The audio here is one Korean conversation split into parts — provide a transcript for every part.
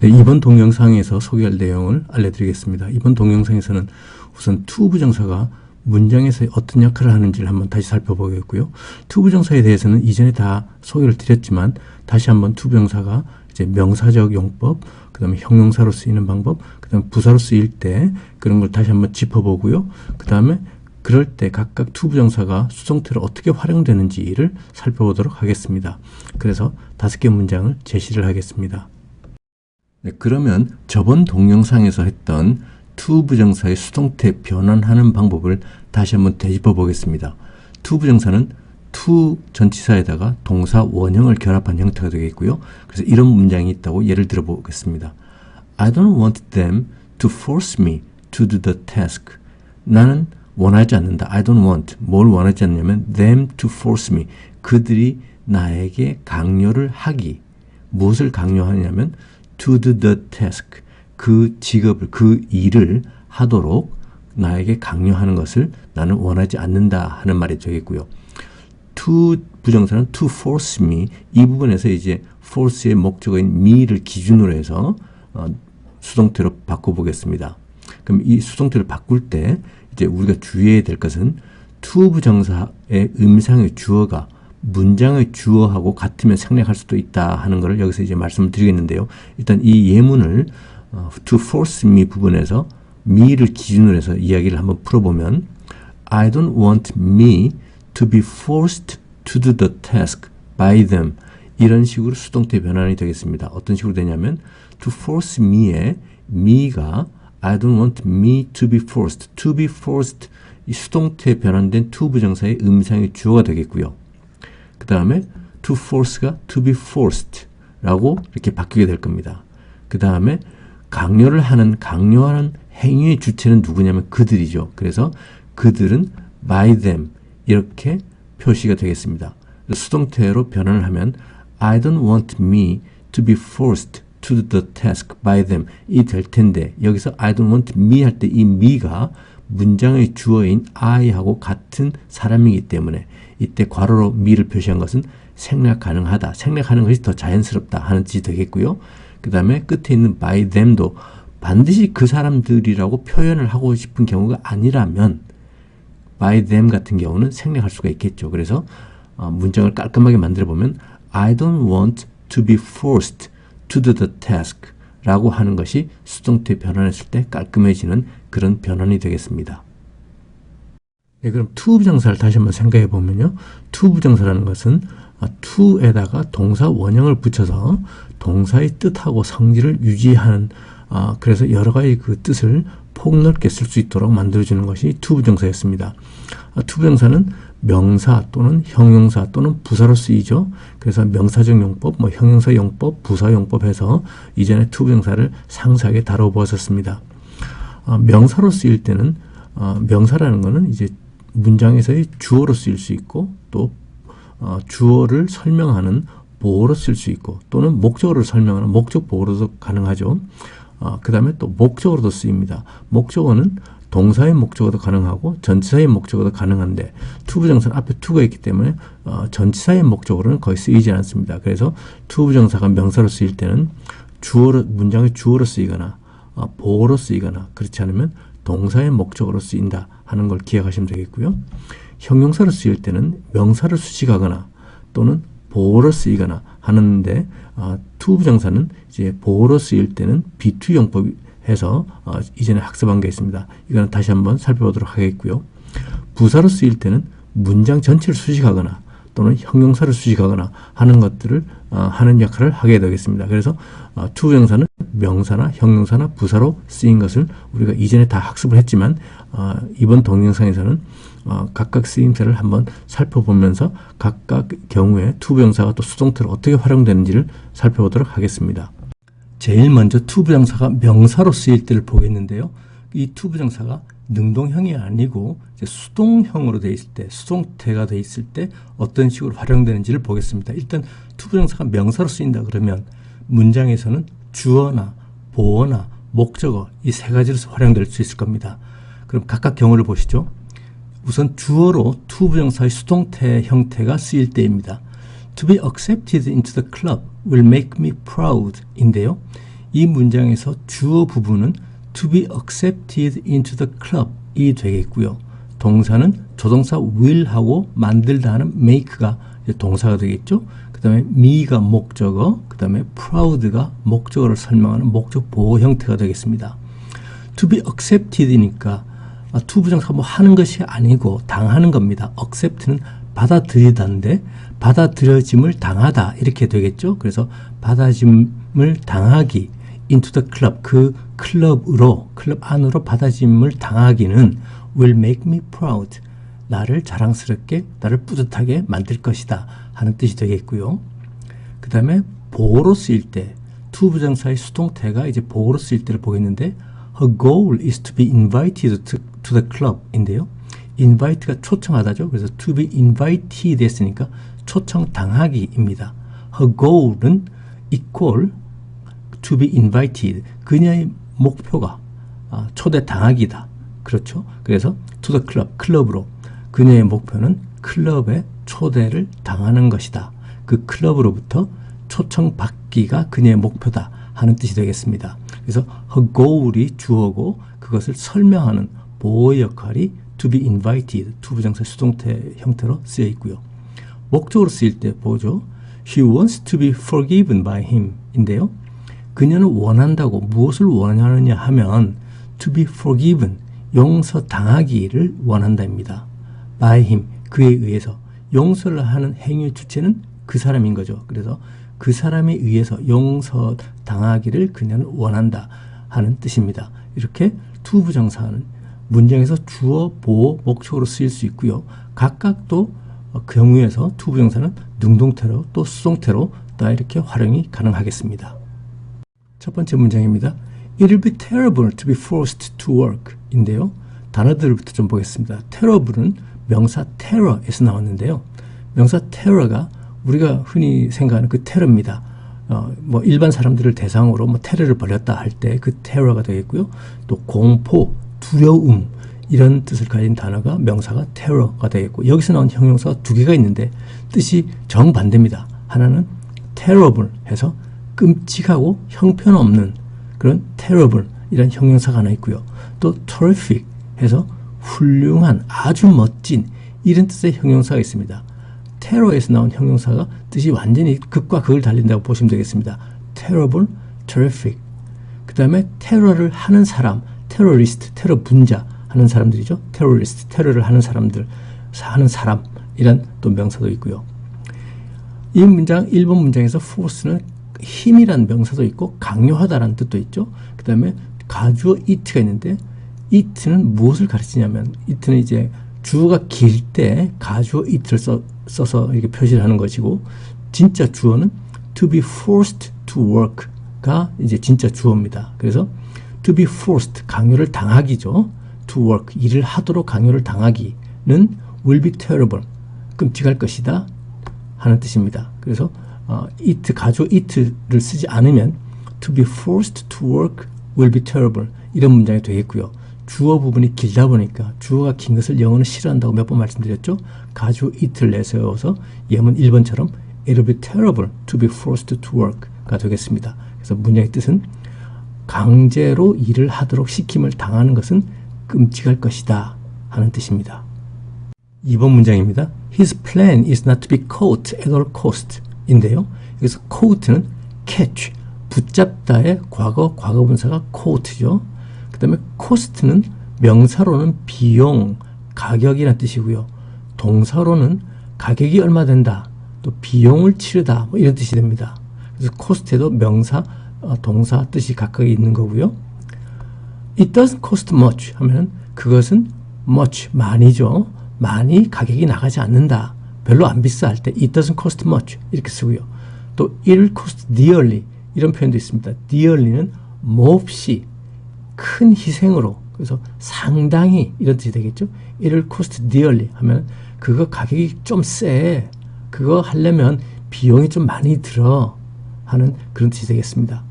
네, 이번 동영상에서 소개할 내용을 알려드리겠습니다. 이번 동영상에서는 우선 to 부정사가 문장에서 어떤 역할을 하는지를 한번 다시 살펴보겠고요. to 부정사에 대해서는 이전에 다 소개를 드렸지만 다시 한번 to 부정사가 이제 명사적 용법, 그 다음에 형용사로 쓰이는 방법, 그 다음에 부사로 쓰일 때 그런 걸 다시 한번 짚어보고요. 그 다음에 그럴 때 각각 to 부정사가 수동태로 어떻게 활용되는지를 살펴보도록 하겠습니다. 그래서 5개 문장을 제시를 하겠습니다. 네, 그러면 저번 동영상에서 했던 to 부정사의 수동태 변환하는 방법을 다시 한번 되짚어 보겠습니다. to 부정사는 to 전치사에다가 동사 원형을 결합한 형태가 되겠고요. 그래서 이런 문장이 있다고 예를 들어 보겠습니다. I don't want them to force me to do the task. 나는 원하지 않는다. I don't want. 뭘 원하지 않냐면 them to force me. 그들이 나에게 강요를 하기. 무엇을 강요하냐면 to do the task. 그 직업을, 그 일을 하도록 나에게 강요하는 것을 나는 원하지 않는다 하는 말이 되겠고요. to 부정사는 to force me. 이 부분에서 이제 force의 목적어인 me를 기준으로 해서 수동태로 바꿔보겠습니다. 그럼 이 수동태를 바꿀 때 이제 우리가 주의해야 될 것은 to 부정사의 음상의 주어가 문장의 주어하고 같으면 생략할 수도 있다 하는 것을 여기서 이제 말씀을 드리겠는데요. 일단 이 예문을 to force me 부분에서 me를 기준으로 해서 이야기를 한번 풀어보면 I don't want me to be forced to do the task by them. 이런 식으로 수동태 변환이 되겠습니다. 어떤 식으로 되냐면 to force me의 me가 I don't want me to be forced. to be forced 이 수동태 변환된 to 부정사의 음상의 주어가 되겠고요. 그 다음에 to force가 to be forced 라고 이렇게 바뀌게 될 겁니다. 그 다음에 강요하는 행위의 주체는 누구냐면 그들이죠. 그래서 그들은 by them 이렇게 표시가 되겠습니다. 수동태로 변환을 하면 I don't want me to be forced to do the task by them 이 될 텐데 여기서 I don't want me 할 때 이 me가 문장의 주어인 I하고 같은 사람이기 때문에 이때 괄호로 me를 표시한 것은 생략 가능하다. 생략하는 것이 더 자연스럽다 하는 뜻이 되겠고요. 그 다음에 끝에 있는 by them도 반드시 그 사람들이라고 표현을 하고 싶은 경우가 아니라면 by them 같은 경우는 생략할 수가 있겠죠. 그래서 문장을 깔끔하게 만들어 보면 I don't want to be forced to do the task 라고 하는 것이 수동태 변환했을 때 깔끔해지는 그런 변환이 되겠습니다. 네, 그럼 to 부정사를 다시 한번 생각해 보면요. to 부정사라는 것은 to에다가 동사 원형을 붙여서 동사의 뜻하고 성질을 유지하는 그래서 여러 가지 그 뜻을 폭넓게 쓸 수 있도록 만들어주는 것이 to 부정사였습니다. to 부정사는 명사 또는 형용사 또는 부사로 쓰이죠. 그래서 명사적 용법, 형용사 용법, 부사 용법 해서 이전에 to 부정사를 상세하게 다뤄보았었습니다. 명사로 쓰일 때는 명사라는 것은 이제 문장에서의 주어로 쓰일 수 있고 또 주어를 설명하는 보어로 쓸 수 있고 또는 목적어를 설명하는 목적 보어로도 가능하죠. 그 다음에 또 목적어로도 쓰입니다. 목적어는 동사의 목적어도 가능하고 전치사의 목적어도 가능한데 to 부정사는 앞에 to가 있기 때문에 전치사의 목적어로는 거의 쓰이지 않습니다. 그래서 to 부정사가 명사로 쓰일 때는 문장의 주어로 쓰이거나 보어로 쓰이거나 그렇지 않으면 동사의 목적어로 쓰인다 하는 걸 기억하시면 되겠고요. 형용사로 쓰일 때는 명사를 수식하거나 또는 보어로 쓰이거나 하는데 to 부정사는 이제 보어로 쓰일 때는 be2 용법이 해서 이전에 학습한 게 있습니다. 이거는 다시 한번 살펴보도록 하겠고요. 부사로 쓰일 때는 문장 전체를 수식하거나 또는 형용사를 수식하거나 하는 것들을 하는 역할을 하게 되겠습니다. 그래서 to 부정사는 명사나 형용사나 부사로 쓰인 것을 우리가 이전에 다 학습을 했지만 이번 동영상에서는 각각 쓰임새를 한번 살펴보면서 각각 경우에 to 부정사가 또 수동태로 어떻게 활용되는지를 살펴보도록 하겠습니다. 제일 먼저 to 부정사가 명사로 쓰일 때를 보겠는데요. 이 to 부정사가 능동형이 아니고 이제 수동형으로 되어 있을 때, 수동태가 되어 있을 때 어떤 식으로 활용되는지를 보겠습니다. 일단 to 부정사가 명사로 쓰인다 그러면 문장에서는 주어나 보어나 목적어 이 세 가지로 활용될 수 있을 겁니다. 그럼 각각 경우를 보시죠. 우선 주어로 to 부정사의 수동태 형태가 쓰일 때입니다. To be accepted into the club will make me proud 인데요. 이 문장에서 주어 부분은 to be accepted into the club 이 되겠고요. 동사는 조동사 will하고 만들다 하는 make가 동사가 되겠죠. 그 다음에 me가 목적어, 그 다음에 proud가 목적어를 설명하는 목적 보호 형태가 되겠습니다. to be accepted이니까 to 부정사 뭐 하는 것이 아니고 당하는 겁니다. accept는 받아들이다인데 받아들여짐을 당하다 이렇게 되겠죠. 그래서 받아짐을 당하기 into the club 그 클럽 안으로 받아짐을 당하기는 will make me proud 나를 자랑스럽게 나를 뿌듯하게 만들 것이다 하는 뜻이 되겠고요. 그 다음에 보호로 쓰일 때 to 부정사의 수동태가 이제 보호로 쓰일 때를 보겠는데 her goal is to be invited to the club 인데요. invite가 초청하다죠. 그래서 to be invited 했으니까 초청당하기입니다. her goal은 equal to be invited 그녀의 목표가 초대당하기다. 그렇죠. 그래서 to the club 클럽으로 그녀의 목표는 클럽에 초대를 당하는 것이다. 그 클럽으로부터 초청받기가 그녀의 목표다 하는 뜻이 되겠습니다. 그래서 her goal이 주어고 그것을 설명하는 보호 역할이 to be invited, to 부정사 수동태 형태로 쓰여 있고요. 목적으로 쓰일 때 보죠. She wants to be forgiven by him 인데요. 그녀는 원한다고 무엇을 원하느냐 하면 to be forgiven, 용서당하기를 원한다입니다. by him, 그에 의해서 용서를 하는 행위의 주체는 그 사람인 거죠. 그래서 그 사람에 의해서 용서당하기를 그녀는 원한다 하는 뜻입니다. 이렇게 to 부정사는 문장에서 주어, 보호, 목적으로 쓰일 수 있고요. 각각 또 경우에서 to 부정사는 능동태로 또 수동태로 다 이렇게 활용이 가능하겠습니다. 첫 번째 문장입니다. It will be terrible to be forced to work 인데요. 단어들부터 좀 보겠습니다. terrible은 명사 terror에서 나왔는데요. 명사 terror가 우리가 흔히 생각하는 그 테러입니다. 뭐 일반 사람들을 대상으로 뭐 테러를 벌였다 할 때 그 테러가 되겠고요. 또 공포, 두려움 이런 뜻을 가진 단어가 명사가 테러가 되겠고 여기서 나온 형용사가 두 개가 있는데 뜻이 정반대입니다. 하나는 terrible 해서 끔찍하고 형편없는 그런 terrible 이런 형용사가 하나 있고요. 또 terrific 해서 훌륭한 아주 멋진 이런 뜻의 형용사가 있습니다. 테러에서 나온 형용사가 뜻이 완전히 극과 극을 달린다고 보시면 되겠습니다. terrible, terrific. 그 다음에 테러를 하는 사람, terrorist, 테러 분자 하는 사람들이죠. terrorist, 테러를 하는 사람들, 하는 사람 이런 또 명사도 있고요. 이 문장, 1번 문장에서 force는 힘이란 명사도 있고 강요하다라는 뜻도 있죠. 그 다음에 가주어 it가 있는데 it는 무엇을 가르치냐면 it는 이제 주어가 길 때 가주어 it를 써서 이렇게 표시를 하는 것이고 진짜 주어는 to be forced to work가 이제 진짜 주어입니다. 그래서 to be forced 강요를 당하기죠. to work 일을 하도록 강요를 당하기는 will be terrible 끔찍할 것이다 하는 뜻입니다. 그래서 it 가주어 it를 쓰지 않으면 to be forced to work will be terrible 이런 문장이 되겠고요. 주어 부분이 길다 보니까 주어가 긴 것을 영어는 싫어한다고 몇 번 말씀드렸죠. 가주어 it를 내세워서 예문 1번처럼 it will be terrible to be forced to work가 되겠습니다. 그래서 문장의 뜻은 강제로 일을 하도록 시킴을 당하는 것은 끔찍할 것이다 하는 뜻입니다. 2번 문장입니다. His plan is not to be caught at all cost 인데요. 여기서 caught는 catch, 붙잡다의 과거분사가 caught죠. 그 다음에 cost는 명사로는 비용, 가격이라는 뜻이고요. 동사로는 가격이 얼마 된다, 또 비용을 치르다 뭐 이런 뜻이 됩니다. 그래서 cost에도 명사, 동사 뜻이 각각 있는 거고요. It doesn't cost much 하면 그것은 much, 많이죠. 많이 가격이 나가지 않는다. 별로 안 비싸 할 때 it doesn't cost much 이렇게 쓰고요. 또 it'll cost dearly 이런 표현도 있습니다. dearly는 몹시 큰 희생으로 그래서 상당히 이런 뜻이 되겠죠. it'll cost dearly 하면 그거 가격이 좀 세. 그거 하려면 비용이 좀 많이 들어 하는 그런 뜻이 되겠습니다.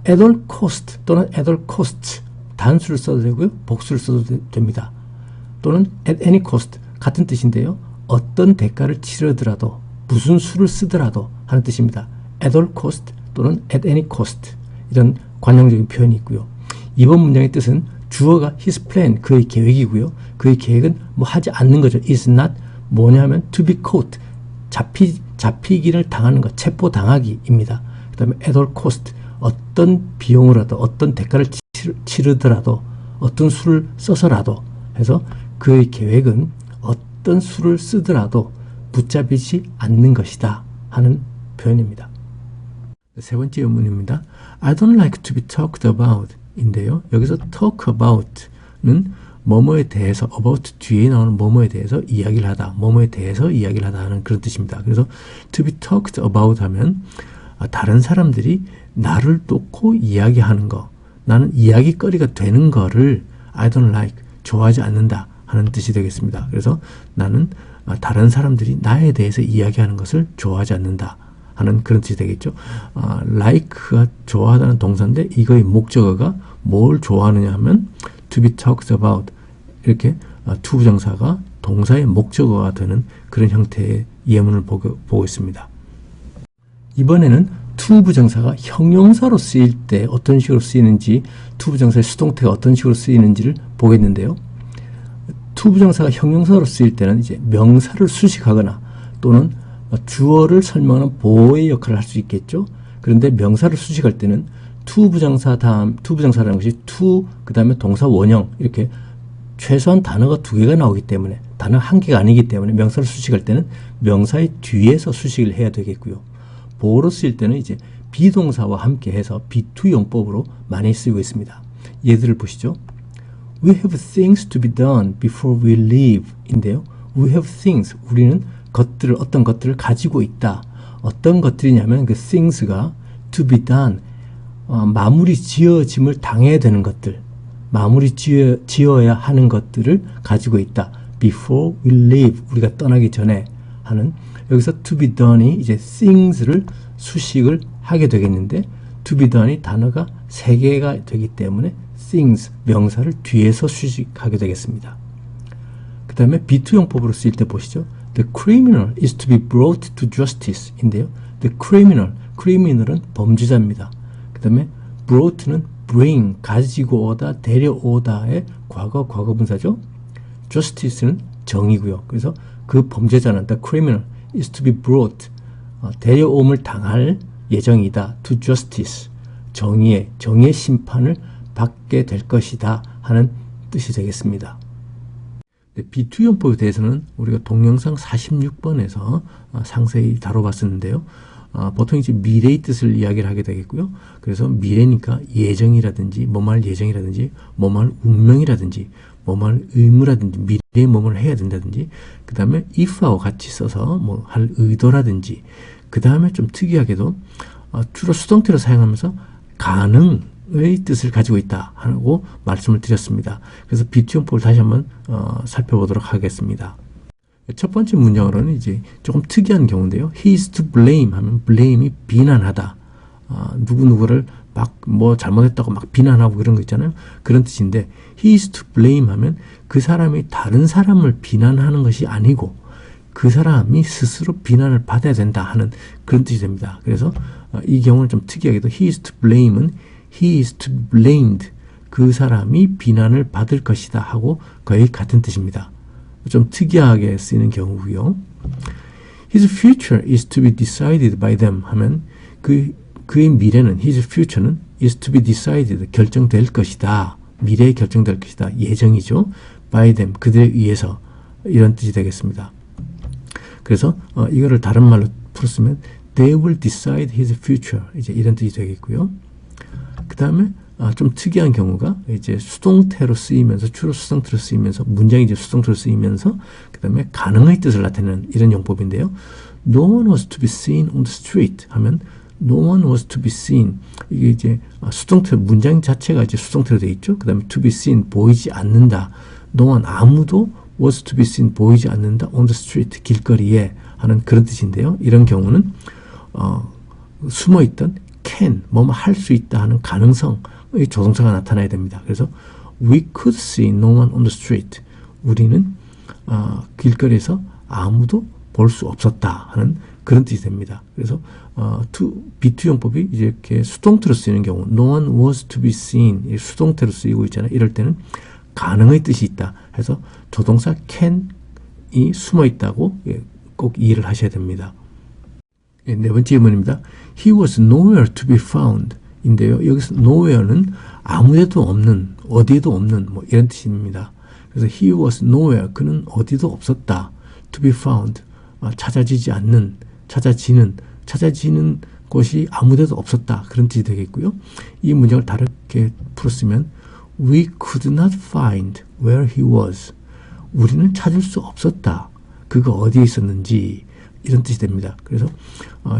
at all cost 또는 at all costs 단수를 써도 되고요. 복수를 써도 됩니다. 또는 at any cost 같은 뜻인데요. 어떤 대가를 치르더라도 무슨 수를 쓰더라도 하는 뜻입니다. at all cost 또는 at any cost 이런 관용적인 표현이 있고요. 이번 문장의 뜻은 주어가 his plan, 그의 계획이고요. 그의 계획은 뭐 하지 않는 거죠. is not 뭐냐면 to be caught, 잡히기를 당하는 것, 체포당하기입니다. 그 다음에 at all cost, 어떤 비용으로라도 어떤 대가를 치르더라도 어떤 수를 써서라도 해서 그의 계획은 어떤 수를 쓰더라도 붙잡히지 않는 것이다 하는 표현입니다. 세 번째 의문입니다. I don't like to be talked about 인데요. 여기서 talk about는 뭐뭐에 대해서, about 뒤에 나오는 뭐뭐에 대해서 이야기를 하다, 뭐뭐에 대해서 이야기를 하다 하는 그런 뜻입니다. 그래서 to be talked about 하면 다른 사람들이 나를 놓고 이야기하는 거, 나는 이야기거리가 되는 거를 I don't like, 좋아하지 않는다 하는 뜻이 되겠습니다. 그래서 나는 다른 사람들이 나에 대해서 이야기하는 것을 좋아하지 않는다 하는 그런 뜻이 되겠죠. like가 좋아하다는 동사인데 이거의 목적어가 뭘 좋아하느냐 하면 to be talked about, 이렇게 to 부정사가 동사의 목적어가 되는 그런 형태의 예문을 보고 있습니다. 이번에는 to 부정사가 형용사로 쓰일 때 어떤 식으로 쓰이는지, to 부정사의 수동태가 어떤 식으로 쓰이는지를 보겠는데요. to 부정사가 형용사로 쓰일 때는 이제 명사를 수식하거나 또는 주어를 설명하는 보호의 역할을 할 수 있겠죠. 그런데 명사를 수식할 때는 to 부정사 다음, to 부정사라는 것이 to 그 다음에 동사 원형, 이렇게 최소한 단어가 2개가 나오기 때문에, 단어 1개가 아니기 때문에 명사를 수식할 때는 명사의 뒤에서 수식을 해야 되겠고요. 보호로 쓰일 때는 이제 비동사와 함께 해서 be2 용법으로 많이 쓰이고 있습니다. 예들을 보시죠. We have things to be done before we leave 인데요. We have things, 우리는 것들을, 어떤 것들을 가지고 있다. 어떤 것들이냐면 그 things가 to be done, 마무리 지어짐을 당해야 되는 것들, 마무리 지어야 하는 것들을 가지고 있다. Before we leave, 우리가 떠나기 전에 하는, 여기서 to be done이 이제 things를 수식을 하게 되겠는데, to be done이 단어가 3개가 되기 때문에 things, 명사를 뒤에서 수식하게 되겠습니다. 그 다음에 be2 용법으로 쓰일 때 보시죠. The criminal is to be brought to justice 인데요. The criminal은 범죄자입니다. 그 다음에 brought는 bring, 가지고 오다, 데려오다의 과거분사죠. justice는 정의고요. 그래서 그 범죄자는 the criminal is to be brought, 데려옴을 당할 예정이다. to justice, 정의의 심판을 받게 될 것이다 하는 뜻이 되겠습니다. be2 용법에 대해서는 우리가 동영상 46번에서 상세히 다뤄봤었는데요. 보통 이제 미래의 뜻을 이야기를 하게 되겠고요. 그래서 미래니까 예정이라든지, 뭐뭐할 예정이라든지, 뭐뭐할 운명이라든지, 뭐뭐할 의무라든지, 미래에 뭐뭐를 해야 된다든지, 그 다음에 if하고 같이 써서 뭐 할 의도라든지, 그 다음에 좀 특이하게도 주로 수동태로 사용하면서 가능의 뜻을 가지고 있다 하고 말씀을 드렸습니다. 그래서 be2 용법을 다시 한번 살펴보도록 하겠습니다. 첫 번째 문장으로는 이제 조금 특이한 경우인데요. He is to blame 하면 blame이 비난하다. 누구누구를 막 뭐 잘못했다고 막 비난하고 그런 거 있잖아요. 그런 뜻인데 he is to blame 하면 그 사람이 다른 사람을 비난하는 것이 아니고 그 사람이 스스로 비난을 받아야 된다 하는 그런 뜻이 됩니다. 그래서 이 경우는 좀 특이하게도 he is to blame은 he is to be blamed, 그 사람이 비난을 받을 것이다 하고 거의 같은 뜻입니다. 좀 특이하게 쓰이는 경우고요. His future is to be decided by them 하면 그의 미래는, his future는 is to be decided, 결정될 것이다. 미래에 결정될 것이다. 예정이죠. by them, 그들에 의해서, 이런 뜻이 되겠습니다. 그래서 이거를 다른 말로 풀었으면 they will decide his future, 이제 이런 뜻이 되겠고요. 그 다음에 좀 특이한 경우가 이제 수동태로 쓰이면서, 주로 수동태로 쓰이면서, 문장이 이제 수동태로 쓰이면서, 그 다음에 가능의 뜻을 나타내는 이런 용법인데요. No one was to be seen on the street 하면 no one was to be seen, 이게 이제 수동태, 문장 자체가 이제 수동태로 되어 있죠. 그 다음에 to be seen, 보이지 않는다. no one, 아무도 was to be seen, 보이지 않는다. on the street, 길거리에 하는 그런 뜻인데요. 이런 경우는 숨어있던 can, 뭐뭐 할 수 있다 하는 가능성의 조동사가 나타나야 됩니다. 그래서 we could see no one on the street, 우리는 길거리에서 아무도 볼 수 없었다 하는 그런 뜻이 됩니다. 그래서 be2 용법이 이렇게 수동태로 쓰이는 경우 no one was to be seen 수동태로 쓰이고 있잖아요. 이럴 때는 가능의 뜻이 있다 해서 조동사 can이 숨어 있다고 꼭 이해를 하셔야 됩니다. 네 번째 예문입니다. He was nowhere to be found 인데요. 여기서 nowhere는 아무데도 없는, 어디에도 없는 뭐 이런 뜻입니다. 그래서 he was nowhere, 그는 어디도 없었다. to be found, 찾아지지 않는, 찾아지는 곳이 아무데도 없었다. 그런 뜻이 되겠고요. 이 문장을 다르게 풀었으면 we could not find where he was. 우리는 찾을 수 없었다. 그가 어디에 있었는지 이런 뜻이 됩니다. 그래서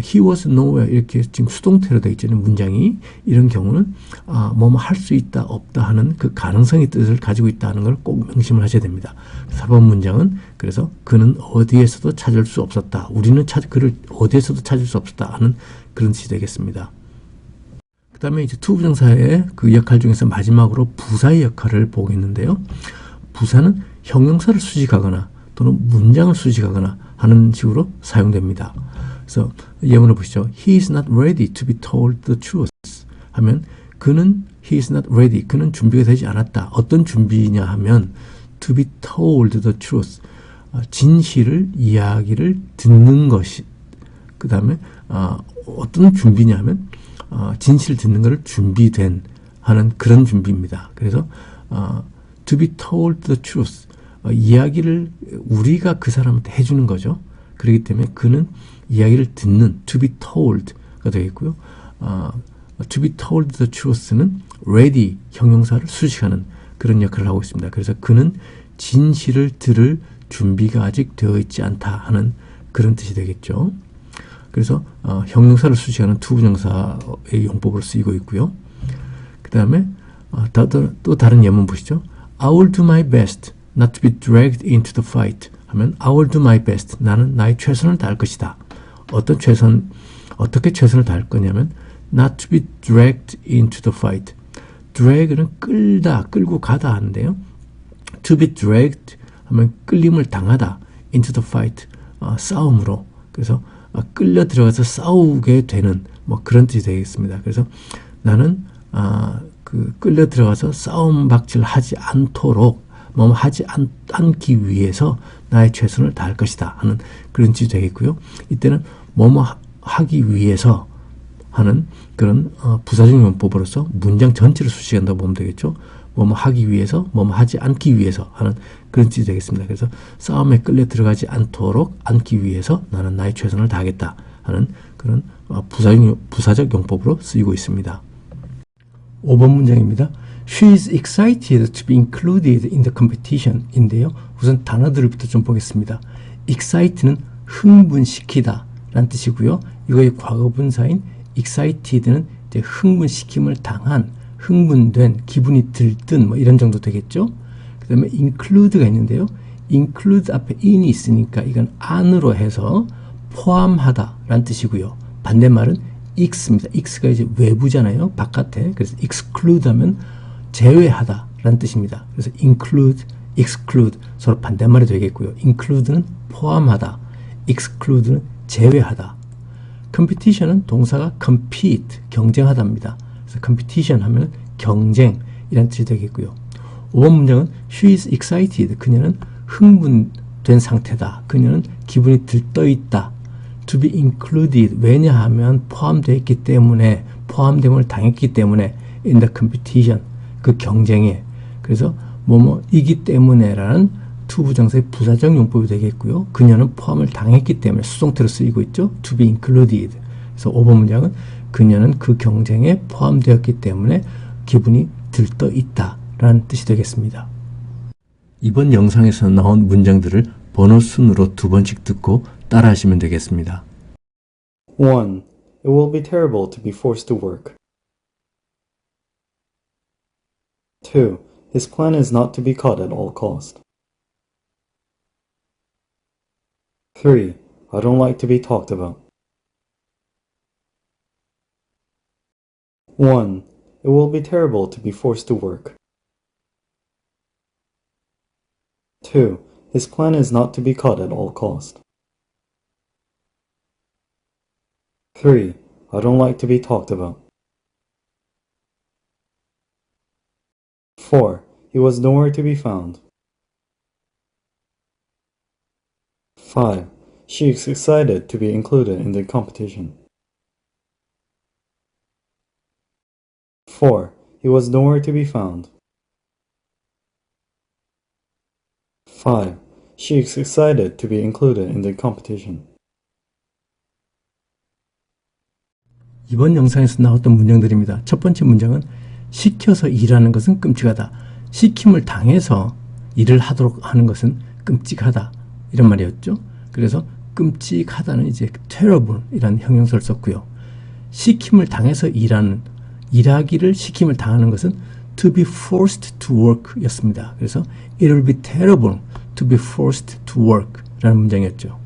he was nowhere 이렇게 지금 수동태로 되어 있잖아요. 문장이 이런 경우는 뭐뭐 할 수 있다 없다 하는 그 가능성의 뜻을 가지고 있다는 걸 꼭 명심을 하셔야 됩니다. 4번 문장은 그래서 그는 어디에서도 찾을 수 없었다. 우리는 그를 어디에서도 찾을 수 없었다 하는 그런 뜻이 되겠습니다. 그 다음에 이제 투부정사의 그 역할 중에서 마지막으로 부사의 역할을 보겠는데요. 부사는 형용사를 수식하거나 또는 문장을 수식하거나 하는 식으로 사용됩니다. 그래서 예문을 보시죠. He is not ready to be told the truth 하면 he is not ready. 그는 준비가 되지 않았다. 어떤 준비냐 하면 to be told the truth. 진실을, 이야기를 듣는 것이 그 다음에 어떤 준비냐 하면 진실을 듣는 것을 준비된 하는 그런 준비입니다. 그래서 to be told the truth. 이야기를 우리가 그 사람한테 해주는 거죠. 그렇기 때문에 그는 이야기를 듣는 to be told가 되겠고요. to be told the truth는 ready 형용사를 수식하는 그런 역할을 하고 있습니다. 그래서 그는 진실을 들을 준비가 아직 되어 있지 않다 하는 그런 뜻이 되겠죠. 그래서 형용사를 수식하는 투부정사의 용법으로 쓰이고 있고요. 그 다음에 또 다른 예문 보시죠. I will do my best not to be dragged into the fight 하면 I will do my best. 나는 나의 최선을 다할 것이다. 어떻게 최선을 다할 거냐면 not to be dragged into the fight. drag는 끌고 가다 하는데요. to be dragged 하면 끌림을 당하다. into the fight. 싸움으로. 그래서 끌려 들어가서 싸우게 되는 뭐 그런 뜻이 되겠습니다. 그래서 나는 끌려 들어가서 싸움 박질 하지 않도록 뭐 하지 않기 위해서 나의 최선을 다할 것이다 하는 그런 뜻이 되겠고요. 이때는 뭐뭐 하기 위해서 하는 그런 부사적 용법으로서 문장 전체를 수식한다고 보면 되겠죠. 뭐뭐 하기 위해서, 뭐뭐 하지 않기 위해서 하는 그런 뜻이 되겠습니다. 그래서 싸움에 끌려 들어가지 않도록 않기 위해서 나는 나의 최선을 다하겠다 하는 그런 부사적 용법으로 쓰이고 있습니다. 5번 문장입니다. She is excited to be included in the competition 인데요. 우선 단어들부터 좀 보겠습니다. excite는 흥분시키다 라는 뜻이고요. 이거의 과거분사인 excited는 이제 흥분시킴을 당한, 흥분된, 기분이 들뜬 뭐 이런 정도 되겠죠. 그 다음에 include가 있는데요. include 앞에 in이 있으니까 이건 안으로 해서 포함하다 라는 뜻이고요. 반대말은 x입니다. x가 이제 외부잖아요. 바깥에. 그래서 exclude 하면 제외하다 라는 뜻입니다. 그래서 include, exclude 서로 반대말이 되겠고요. include는 포함하다, exclude는 제외하다. competition은 동사가 compete, 경쟁하다입니다. 그래서 competition 하면 경쟁 이란 뜻이 되겠고요. 5번 문장은 she is excited. 그녀는 흥분된 상태다. 그녀는 기분이 들떠있다. to be included. 왜냐하면 포함되어 있기 때문에, 포함됨을 당했기 때문에 in the competition. 그 경쟁에. 그래서 뭐뭐이기 때문에라는 투부정사의 부사적 용법이 되겠고요. 그녀는 포함을 당했기 때문에 수동태로 쓰이고 있죠. to be included. 그래서 5번 문장은 그녀는 그 경쟁에 포함되었기 때문에 기분이 들떠 있다 라는 뜻이 되겠습니다. 이번 영상에서 나온 문장들을 번호 순으로 2번씩 듣고 따라 하시면 되겠습니다. 1. It will be terrible to be forced to work. 2. His plan is not to be caught at all cost. 3. I don't like to be talked about. 1. It will be terrible to be forced to work. 2. His plan is not to be caught at all cost. 3. I don't like to be talked about. 4. He was nowhere to be found. 5. She is excited to be included in the competition. 4. He was nowhere to be found. 5. She is excited to be included in the competition. 이번 영상에서 나왔던 문장들입니다. 첫 번째 문장은 시켜서 일하는 것은 끔찍하다. 시킴을 당해서 일을 하도록 하는 것은 끔찍하다. 이런 말이었죠. 그래서 끔찍하다는 이제 terrible 이라는 형용사를 썼고요. 시킴을 당해서 일하기를 시킴을 당하는 것은 to be forced to work 였습니다. 그래서 it will be terrible to be forced to work 라는 문장이었죠.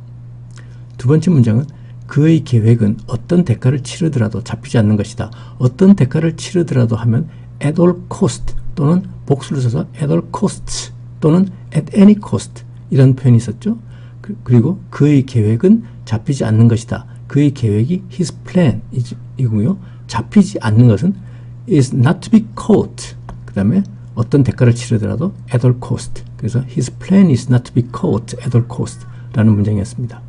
두 번째 문장은 그의 계획은 어떤 대가를 치르더라도 잡히지 않는 것이다. 어떤 대가를 치르더라도 하면 at all cost 또는 복수를 써서 at all costs 또는 at any cost 이런 표현이 있었죠. 그리고 그의 계획은 잡히지 않는 것이다. 그의 계획이 his plan 이고요. 잡히지 않는 것은 is not to be caught. 그 다음에 어떤 대가를 치르더라도 at all cost. 그래서 his plan is not to be caught at all cost 라는 문장이었습니다.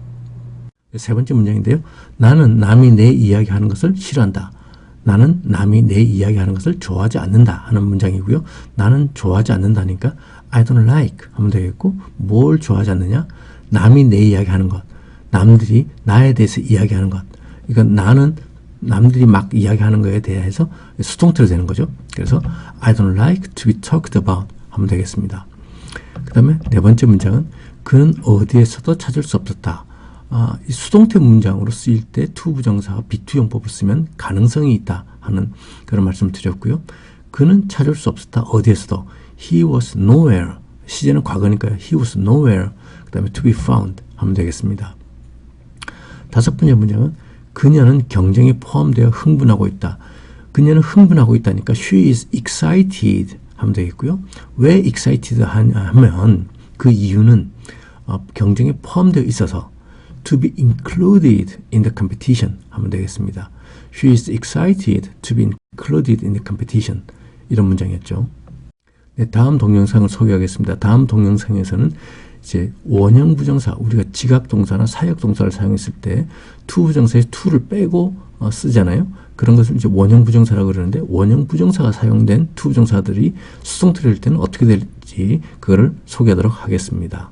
세 번째 문장인데요. 나는 남이 내 이야기하는 것을 싫어한다. 나는 남이 내 이야기하는 것을 좋아하지 않는다 하는 문장이고요. 나는 좋아하지 않는다니까 I don't like 하면 되겠고 뭘 좋아하지 않느냐? 남이 내 이야기하는 것. 남들이 나에 대해서 이야기하는 것. 이건 나는 남들이 막 이야기하는 거에 대해서 수동태로 되는 거죠. 그래서 I don't like to be talked about 하면 되겠습니다. 그 다음에 네 번째 문장은 그는 어디에서도 찾을 수 없었다. 이 수동태 문장으로 쓰일 때 to 부정사와 be-to 용법을 쓰면 가능성이 있다 하는 그런 말씀을 드렸고요. 그는 찾을 수 없었다. 어디에서도 he was nowhere. 시제는 과거니까요. he was nowhere. 그 다음에 to be found 하면 되겠습니다. 다섯 번째 문장은 그녀는 경쟁에 포함되어 흥분하고 있다. 그녀는 흥분하고 있다니까 she is excited 하면 되겠고요. 왜 excited 하면 그 이유는 경쟁에 포함되어 있어서 to be included in the competition 하면 되겠습니다. She is excited to be included in the competition 이런 문장이었죠. 네, 다음 동영상을 소개하겠습니다. 다음 동영상에서는 이제 원형 부정사, 우리가 지각 동사나 사역 동사를 사용했을 때 to 부정사에 to를 빼고 쓰잖아요. 그런 것을 이제 원형 부정사라고 그러는데 원형 부정사가 사용된 to 부정사들이 수동태를 할 때는 어떻게 될지 그거를 소개하도록 하겠습니다.